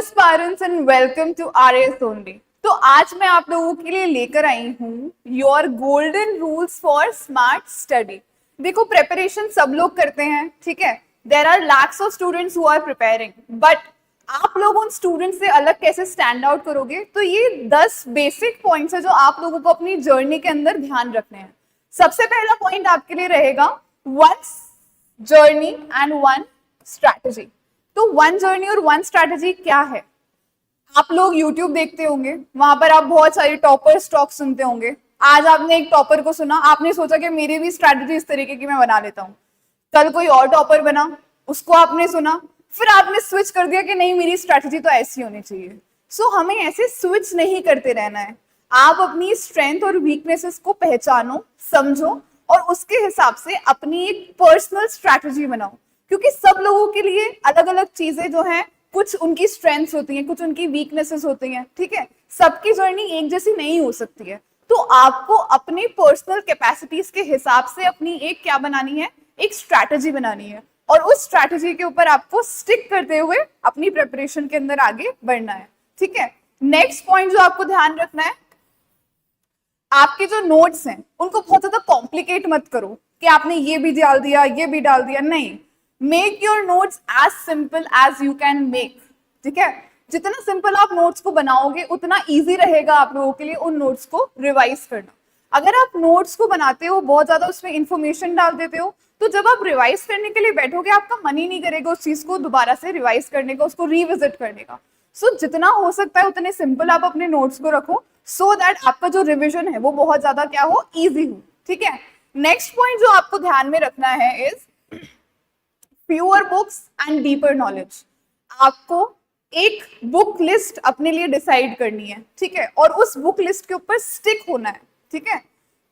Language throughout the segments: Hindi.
Aspirants and welcome to RS only. तो आज मैं आप लोगों के लिए लेकर आई हूँ your golden rules for smart study. देखो, प्रिपरेशन सब लोग करते हैं, ठीक है। There are lakhs of students who are preparing, but आप लोग उन स्टूडेंट्स से अलग कैसे स्टैंड आउट करोगे? तो ये 10 बेसिक पॉइंट्स है जो आप लोगों को अपनी जर्नी के अंदर ध्यान रखने हैं। सबसे पहला पॉइंट आपके लिए रहेगा one journey and one strategy. तो वन जर्नी और वन स्ट्रैटेजी क्या है? आप लोग YouTube देखते होंगे, वहां पर आप बहुत सारी टॉपर स्टॉक सुनते होंगे। आज आपने एक टॉपर को सुना, आपने सोचा कि मेरी भी स्ट्रैटेजी इस तरीके की मैं बना लेता हूँ। कल कोई और टॉपर बना, उसको आपने सुना, फिर आपने स्विच कर दिया कि नहीं, मेरी स्ट्रैटेजी तो ऐसी होनी चाहिए। सो हमें ऐसे स्विच नहीं करते रहना है। आप अपनी स्ट्रेंथ और वीकनेसेस को पहचानो, समझो और उसके हिसाब से अपनी एक पर्सनल स्ट्रैटेजी बनाओ। क्योंकि सब लोगों के लिए अलग अलग चीजें जो हैं, कुछ उनकी स्ट्रेंथ्स होती हैं, कुछ उनकी वीकनेसेस होती हैं, ठीक है। सबकी जर्नी एक जैसी नहीं हो सकती है। तो आपको अपनी पर्सनल कैपेसिटीज के हिसाब से अपनी एक क्या बनानी है, एक स्ट्रैटेजी बनानी है, और उस स्ट्रैटेजी के ऊपर आपको स्टिक करते हुए अपनी प्रिपरेशन के अंदर आगे बढ़ना है, ठीक है। नेक्स्ट पॉइंट जो आपको ध्यान रखना है, आपके जो नोट्स हैं उनको बहुत ज्यादा कॉम्प्लिकेट मत करो कि आपने ये भी डाल दिया, ये भी डाल दिया। नहीं, make your notes as simple as you can make, ठीक है। जितना सिंपल आप नोट्स को बनाओगे उतना इजी रहेगा आप लोगों के लिए उन नोट्स को रिवाइज करना। अगर आप नोट्स को बनाते हो, बहुत ज्यादा उसमें इंफॉर्मेशन डाल देते हो, तो जब आप रिवाइज करने के लिए बैठोगे आपका मन ही नहीं करेगा उस चीज को दोबारा से रिवाइज करने का, उसको रिविजिट करने का। सो जितना हो सकता है उतने सिंपल आप अपने नोट्स को रखो, सो दैट आपका जो रिविजन है वो बहुत ज्यादा क्या हो, इजी हो, ठीक है। नेक्स्ट पॉइंट जो आपको ध्यान में रखना है is fewer books and deeper knowledge. आपको एक बुक लिस्ट अपने लिए डिसाइड करनी है, ठीक है, और उस बुक लिस्ट के ऊपर स्टिक होना है, ठीक है।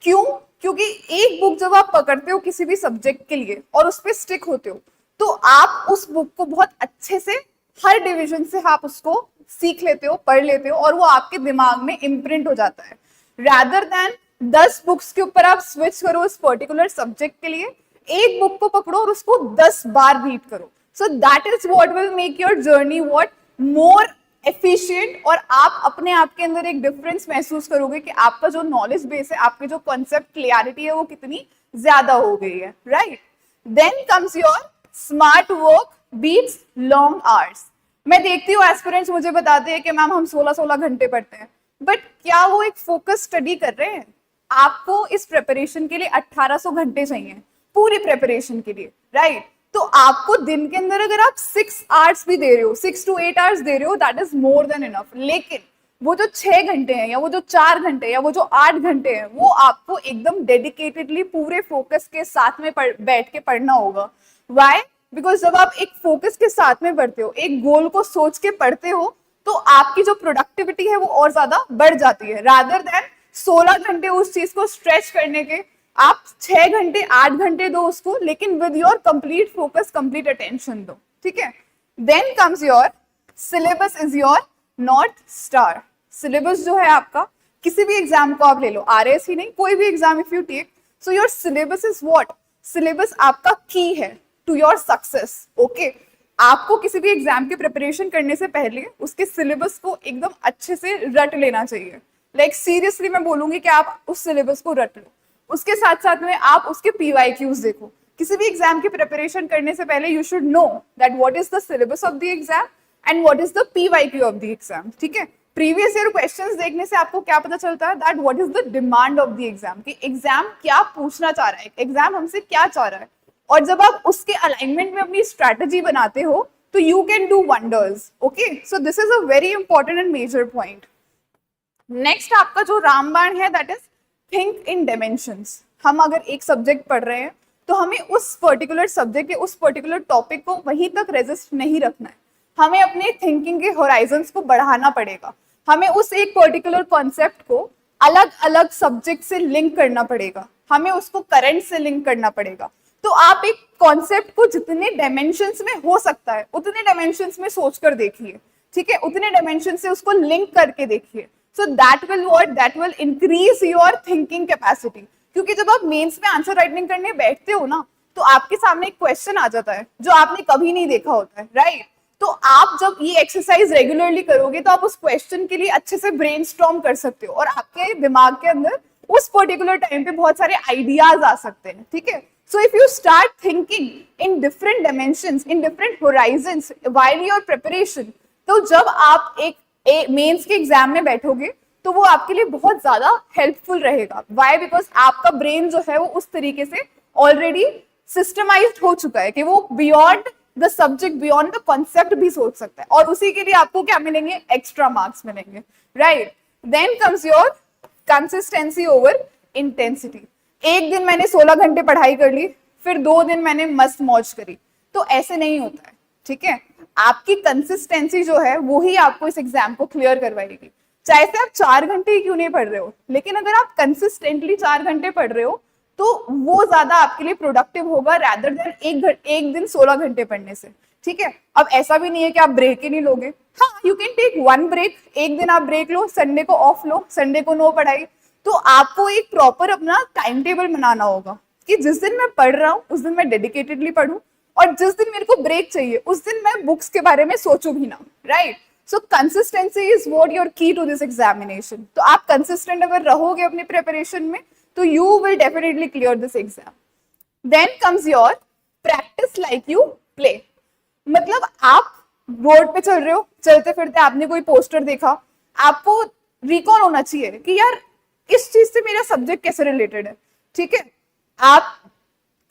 क्यों? क्योंकि एक बुक जब आप पकड़ते हो किसी भी सब्जेक्ट के लिए और उस पर स्टिक होते हो, तो आप उस बुक को बहुत अच्छे से हर डिवीजन से आप उसको सीख लेते हो, पढ़ लेते हो, और वो आपके दिमाग में इम्प्रिंट हो जाता है। रादर देन 10 बुक्स के ऊपर आप स्विच करो उस पर्टिकुलर सब्जेक्ट के लिए, एक बुक को पकड़ो और उसको 10 बार रीड करो। So that is what will make your journey what more efficient, और आप अपने आप के अंदर एक डिफरेंस महसूस करोगे कि आपका जो नॉलेज बेस है, आपके जो कॉन्सेप्ट क्लियरिटी है वो कितनी ज्यादा हो गई है, right. Then comes your smart work beats long hours. मैं देखती हूँ एस्पिरेंट्स मुझे बताते हैं कि मैम हम 16-16 घंटे पढ़ते हैं, बट क्या वो एक फोकस स्टडी कर रहे हैं? आपको इस प्रिपरेशन के लिए 1800 घंटे चाहिए पूरी प्रिपरेशन के लिए, राइट। तो आपको दिन के अंदर अगर आप 6 आवर्स भी दे रहे हो, 6 to 8 आवर्स दे रहे हो, that is more than enough. लेकिन वो जो 6 घंटे हैं, या वो जो 4 घंटे, या वो जो 8 घंटे हैं, वो आपको एकदम डेडिकेटेडली पूरे फोकस के साथ में बैठ के पढ़ना होगा। वाई? बिकॉज जब आप एक फोकस के साथ में पढ़ते हो, एक गोल को सोच के पढ़ते हो, तो आपकी जो प्रोडक्टिविटी है वो और ज्यादा बढ़ जाती है। रादर देन 16 घंटे उस चीज को स्ट्रेच करने के, आप 6 घंटे 8 घंटे दो उसको, लेकिन with your complete focus, complete attention दो, ठीक है। Then comes your syllabus is your north star. Syllabus जो है आपका, किसी भी एग्जाम को आप ले लो, आरएस ही नहीं, कोई भी exam if you take, so your syllabus is what, syllabus आपका की है टू योर सक्सेस, ओके। आपको किसी भी एग्जाम की प्रिपरेशन करने से पहले उसके सिलेबस को एकदम अच्छे से रट लेना चाहिए। लाइक सीरियसली मैं बोलूंगी कि आप उस सिलेबस को रट लो। उसके साथ साथ में आप उसके PYQs देखो। किसी भी एग्जाम की प्रिपरेशन करने से पहले you should know that what is the syllabus of the exam and what is the PYQ of the exam, ठीक है। प्रीवियस ईयर क्वेश्चंस देखने से आपको क्या पता चलता है, that what is the demand of the exam, कि एग्जाम क्या पूछना चाह रहा है, एग्जाम हमसे क्या चाह रहा है। और जब आप उसके अलाइनमेंट में अपनी स्ट्रैटेजी बनाते हो तो you can do wonders, okay. So this is a very important and major point. Next आपका जो रामबाण है, that is think in dimensions. हम अगर एक सब्जेक्ट पढ़ रहे हैं तो हमें उस पर्टिकुलर सब्जेक्ट के उस पर्टिकुलर टॉपिक को वहीं तक रेजिस्ट नहीं रखना है, हमें अपने थिंकिंग के होराइजन्स को बढ़ाना पड़ेगा। हमें उस एक पर्टिकुलर कॉन्सेप्ट को अलग अलग सब्जेक्ट से लिंक करना पड़ेगा, हमें उसको करंट से लिंक करना पड़ेगा। तो आप एक कॉन्सेप्ट को जितने डायमेंशंस में हो सकता है उतने डायमेंशंस में सोचकर देखिए, ठीक है, उतने डायमेंशन से उसको लिंक करके देखिए। So that will increase your thinking capacity. क्योंकि जब आप मेंस में आंसर राइटिंग करने बैठते हो ना, तो आपके सामने एक क्वेश्चन आ जाता है जो आपने कभी नहीं देखा होता है, राइट। तो आप जब ये एक्सरसाइज रेगुलरली करोगे तो आप उस क्वेश्चन के लिए अच्छे से ब्रेनस्टॉर्म कर सकते हो और आपके दिमाग के अंदर उस पर्टिकुलर टाइम पे बहुत सारे आइडियाज आ सकते हैं, ठीक है। So if you start thinking in different dimensions, in different horizons while your preparation, तो जब आप एक मेंस के एग्जाम में बैठोगे तो वो आपके लिए बहुत ज्यादा हेल्पफुल रहेगा। व्हाई? बिकॉज आपका ब्रेन जो है वो उस तरीके से ऑलरेडी सिस्टमाइज्ड हो चुका है कि वो beyond the subject, beyond the concept भी सोच सकता है, और उसी के लिए आपको क्या मिलेंगे? एक्स्ट्रा मार्क्स मिलेंगे, right. Then comes your consistency over intensity. एक दिन मैंने 16 घंटे पढ़ाई कर ली, फिर 2 दिन मैंने मस्त मौज करी, तो ऐसे नहीं होता है, ठीक है। आपकी कंसिस्टेंसी जो है वो ही आपको इस एग्जाम को क्लियर करवाएगी। चाहे से आप 4 घंटे ही क्यों नहीं पढ़ रहे हो, लेकिन अगर आप कंसिस्टेंटली 4 घंटे पढ़ रहे हो तो वो ज्यादा आपके लिए प्रोडक्टिव होगा रैदर देन एक दिन 16 घंटे पढ़ने से, ठीक है। अब ऐसा भी नहीं है कि आप ब्रेक ही नहीं लोगे, हाँ, यू कैन टेक 1 ब्रेक, एक दिन आप ब्रेक लो, संडे को ऑफ लो, संडे को नो पढ़ाई। तो आपको एक प्रॉपर अपना टाइम टेबल बनाना होगा कि जिस दिन मैं पढ़ रहा हूँ उस दिन मैं डेडिकेटेडली पढ़ूं, और जिस दिन मेरे को ब्रेक चाहिए उस दिन मैं बुक्स के बारे में सोचूं भी ना, right. So consistency is what your key to this examination. तो आप कंसिस्टेंट अगर रहोगे अपनी प्रिपरेशन में तो you will definitely clear this exam. Then comes your practice like you play. मतलब आप रोड पे चल रहे हो, चलते फिरते आपने कोई पोस्टर देखा, आपको रिकॉल होना चाहिए कि यार इस चीज से मेरा सब्जेक्ट कैसे रिलेटेड है, ठीक है। आप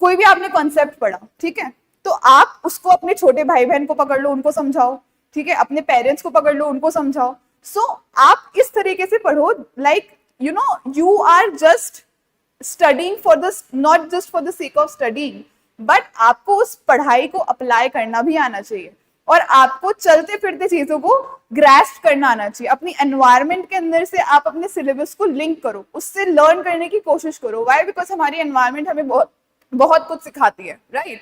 कोई भी आपने कॉन्सेप्ट पढ़ा, ठीक है, तो आप उसको अपने छोटे भाई बहन को पकड़ लो, उनको समझाओ, ठीक है, अपने पेरेंट्स को पकड़ लो, उनको समझाओ। सो आप इस तरीके से पढ़ो, like you know you are just studying for the, not just for the sake of studying, but आपको उस पढ़ाई को अप्लाई करना भी आना चाहिए और आपको चलते फिरते चीजों को ग्रास्प करना आना चाहिए। अपनी एनवायरनमेंट के अंदर से आप अपने सिलेबस को लिंक करो, उससे लर्न करने की कोशिश करो। व्हाई? बिकॉज हमारी एनवायरनमेंट हमें बहुत बहुत कुछ सिखाती है, right.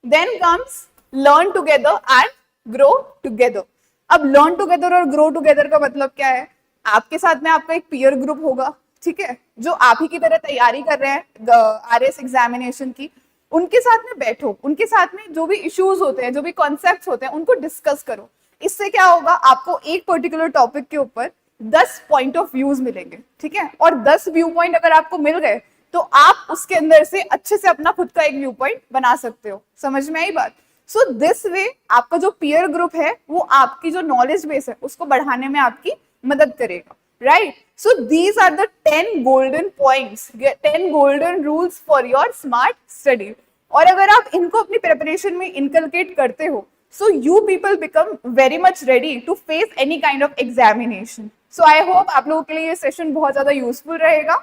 Then comes learn together and grow together. अब लर्न टुगेदर और ग्रो टुगेदर का मतलब क्या है? आपके साथ में आपका एक पीयर ग्रुप होगा, ठीक है, जो आप ही की तरह तैयारी कर रहे हैं आरएस एग्जामिनेशन की। उनके साथ में बैठो, उनके साथ में जो भी इश्यूज होते हैं, जो भी कॉन्सेप्ट्स होते हैं, उनको डिस्कस करो। इससे क्या होगा? आपको एक पर्टिकुलर टॉपिक के ऊपर 10 पॉइंट ऑफ व्यूज मिलेंगे, ठीक है, और 10 व्यू पॉइंट अगर आपको मिल गए तो आप उसके अंदर से अच्छे से अपना खुद का एक व्यू पॉइंट बना सकते हो। समझ में आई बात? सो दिस वे आपका जो पीयर ग्रुप है वो आपकी जो नॉलेज बेस है उसको बढ़ाने में आपकी मदद करेगा, right. So these are the 10 golden points, 10 golden rules for your smart study. और अगर आप इनको अपनी प्रिपरेशन में इनकलकेट करते हो, so you people become very much ready to face any kind of examination. So I hope आप लोगों के लिए ये सेशन बहुत ज्यादा यूजफुल रहेगा।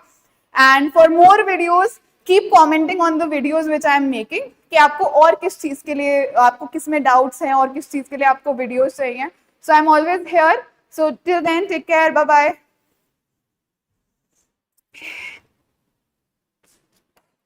And for more videos, keep commenting on the videos which I am making कि आपको और किस चीज के लिए, आपको किस में डाउट्स हैं और किस चीज के लिए आपको वीडियोस चाहिए। So I'm always here. So till then, take care. Bye bye.